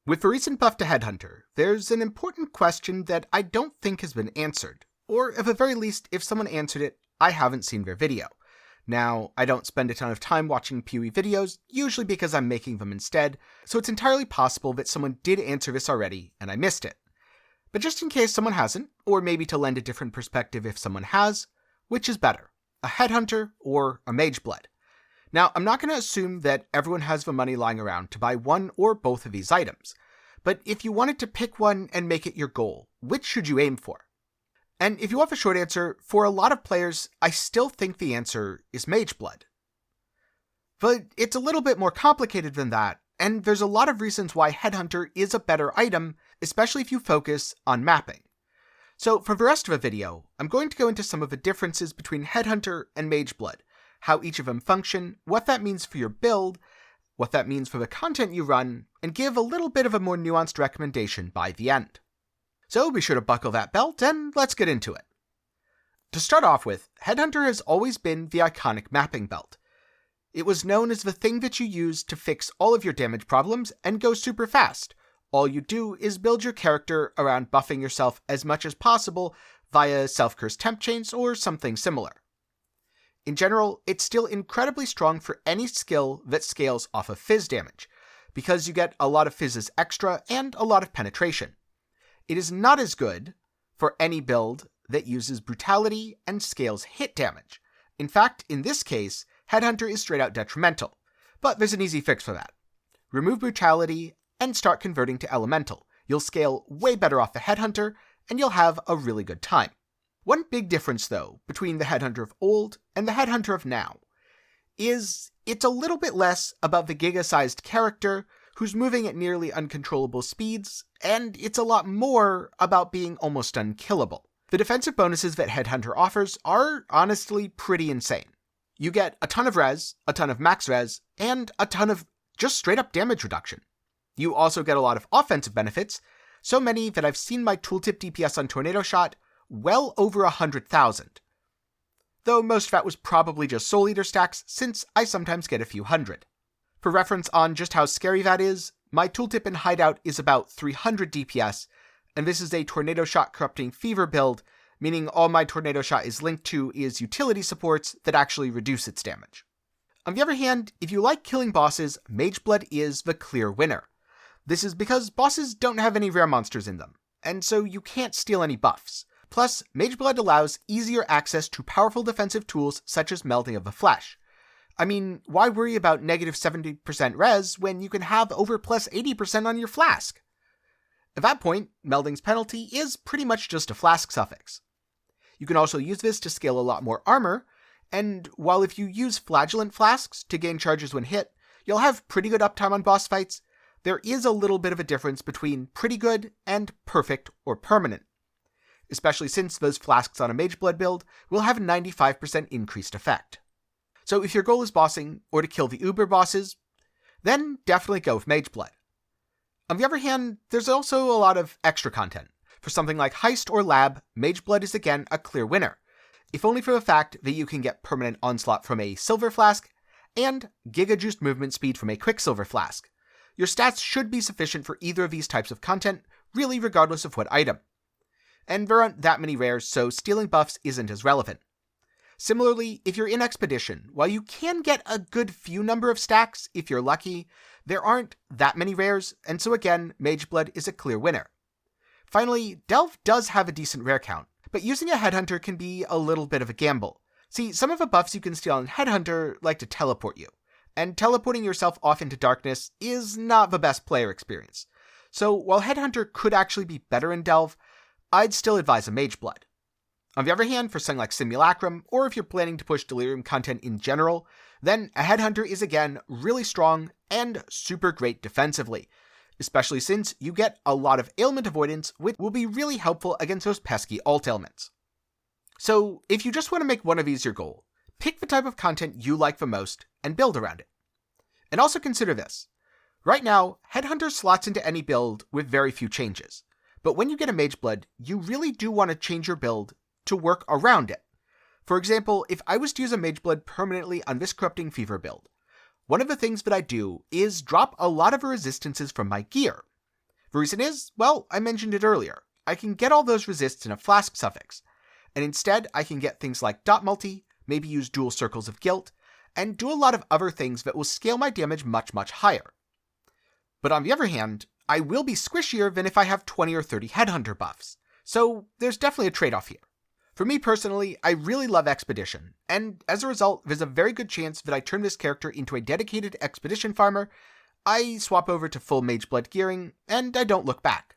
With the recent buff to Headhunter, there's an important question that I don't think has been answered, or at the very least, if someone answered it, I haven't seen their video. Now, I don't spend a ton of time watching PoE videos, usually because I'm making them instead, so it's entirely possible that someone did answer this already and I missed it. But just in case someone hasn't, or maybe to lend a different perspective if someone has, which is better, a Headhunter or a Mageblood? Now, I'm not going to assume that everyone has the money lying around to buy one or both of these items, but if you wanted to pick one and make it your goal, which should you aim for? And if you want the short answer, for a lot of players, I still think the answer is Mageblood. But it's a little bit more complicated than that, and there's a lot of reasons why Headhunter is a better item, especially if you focus on mapping. So for the rest of the video, I'm going to go into some of the differences between Headhunter and Mageblood, how each of them function, what that means for your build, what that means for the content you run, and give a little bit of a more nuanced recommendation by the end. So be sure to buckle that belt and let's get into it. To start off with, Headhunter has always been the iconic mapping belt. It was known as the thing that you use to fix all of your damage problems and go super fast. All you do is build your character around buffing yourself as much as possible via self-cursed temp chains or something similar. In general, it's still incredibly strong for any skill that scales off of fizz damage, because you get a lot of fizzes extra and a lot of penetration. It is not as good for any build that uses brutality and scales hit damage. In fact, in this case, Headhunter is straight out detrimental, but there's an easy fix for that. Remove brutality and start converting to elemental. You'll scale way better off the Headhunter, and you'll have a really good time. One big difference, though, between the Headhunter of old and the Headhunter of now is it's a little bit less about the giga-sized character who's moving at nearly uncontrollable speeds, and it's a lot more about being almost unkillable. The defensive bonuses that Headhunter offers are honestly pretty insane. You get a ton of res, a ton of max res, and a ton of just straight-up damage reduction. You also get a lot of offensive benefits, so many that I've seen my tooltip DPS on Tornado Shot well over 100,000. Though most of that was probably just Soul Eater stacks, since I sometimes get a few hundred. For reference on just how scary that is, my tooltip in Hideout is about 300 DPS, and this is a Tornado Shot Corrupting Fever build, meaning all my Tornado Shot is linked to is utility supports that actually reduce its damage. On the other hand, if you like killing bosses, Mageblood is the clear winner. This is because bosses don't have any rare monsters in them, and so you can't steal any buffs. Plus, Mageblood allows easier access to powerful defensive tools such as Melding of the Flesh. I mean, why worry about negative 70% res when you can have over plus 80% on your flask? At that point, Melding's penalty is pretty much just a flask suffix. You can also use this to scale a lot more armor, and while if you use Flagellant flasks to gain charges when hit, you'll have pretty good uptime on boss fights, there is a little bit of a difference between pretty good and perfect or permanent. Especially since those flasks on a Mageblood build will have 95% increased effect. So if your goal is bossing, or to kill the uber bosses, then definitely go with Mageblood. On the other hand, there's also a lot of extra content. For something like Heist or Lab, Mageblood is again a clear winner, if only for the fact that you can get permanent onslaught from a Silver Flask, and Giga-Juiced movement speed from a Quicksilver Flask. Your stats should be sufficient for either of these types of content, really regardless of what item. And there aren't that many rares, so stealing buffs isn't as relevant. Similarly, if you're in Expedition, while you can get a good few number of stacks if you're lucky, there aren't that many rares, and so again, Mageblood is a clear winner. Finally, Delve does have a decent rare count, but using a Headhunter can be a little bit of a gamble. See, some of the buffs you can steal on Headhunter like to teleport you, and teleporting yourself off into darkness is not the best player experience. So while Headhunter could actually be better in Delve, I'd still advise a Mageblood. On the other hand, for something like Simulacrum, or if you're planning to push Delirium content in general, then a Headhunter is again really strong and super great defensively, especially since you get a lot of ailment avoidance, which will be really helpful against those pesky alt ailments. So if you just want to make one of these your goal, pick the type of content you like the most and build around it. And also consider this. Right now, Headhunter slots into any build with very few changes. But when you get a Mageblood, you really do want to change your build to work around it. For example, if I was to use a Mageblood permanently on this Corrupting Fever build, one of the things that I do is drop a lot of the resistances from my gear. The reason is, well, I mentioned it earlier. I can get all those resists in a flask suffix, and instead I can get things like dot multi, maybe use dual circles of guilt, and do a lot of other things that will scale my damage much, much higher. But on the other hand, I will be squishier than if I have 20 or 30 Headhunter buffs, so there's definitely a trade-off here. For me personally, I really love Expedition, and as a result, there's a very good chance that I turn this character into a dedicated Expedition farmer, I swap over to full Mageblood gearing, and I don't look back.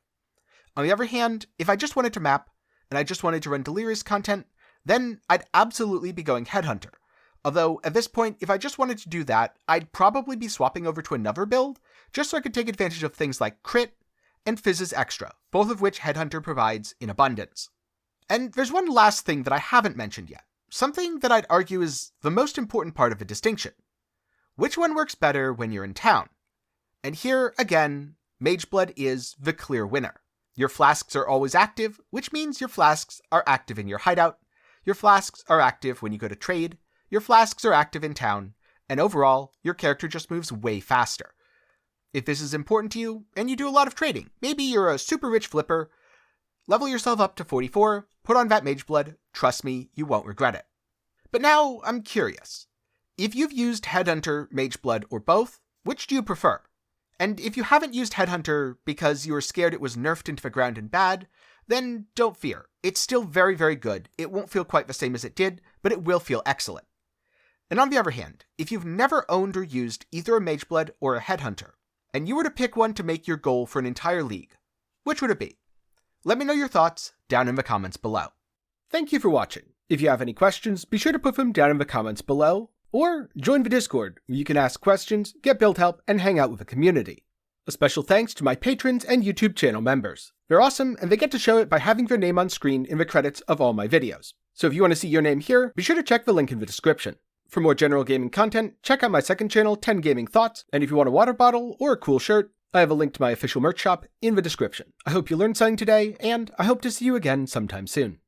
On the other hand, if I just wanted to map, and I just wanted to run Delirious content, then I'd absolutely be going Headhunter. Although, at this point, if I just wanted to do that, I'd probably be swapping over to another build, just so I could take advantage of things like Crit and Fizz's Extra, both of which Headhunter provides in abundance. And there's one last thing that I haven't mentioned yet, something that I'd argue is the most important part of the distinction. Which one works better when you're in town? And here, again, Mageblood is the clear winner. Your flasks are always active, which means your flasks are active in your hideout, your flasks are active when you go to trade, your flasks are active in town, and overall, your character just moves way faster. If this is important to you, and you do a lot of trading, maybe you're a super rich flipper, level yourself up to 44, put on that Mageblood, trust me, you won't regret it. But now, I'm curious. If you've used Headhunter, Mageblood, or both, which do you prefer? And if you haven't used Headhunter because you were scared it was nerfed into the ground and bad, then don't fear. It's still very, very good. It won't feel quite the same as it did, but it will feel excellent. And on the other hand, if you've never owned or used either a Mageblood or a Headhunter, and you were to pick one to make your goal for an entire league, which would it be? Let me know your thoughts down in the comments below. Thank you for watching. If you have any questions, be sure to put them down in the comments below, or join the Discord, where you can ask questions, get build help, and hang out with the community. A special thanks to my patrons and YouTube channel members. They're awesome, and they get to show it by having their name on screen in the credits of all my videos. So if you want to see your name here, be sure to check the link in the description. For more general gaming content, check out my second channel, 10 Gaming Thoughts, and if you want a water bottle or a cool shirt, I have a link to my official merch shop in the description. I hope you learned something today, and I hope to see you again sometime soon.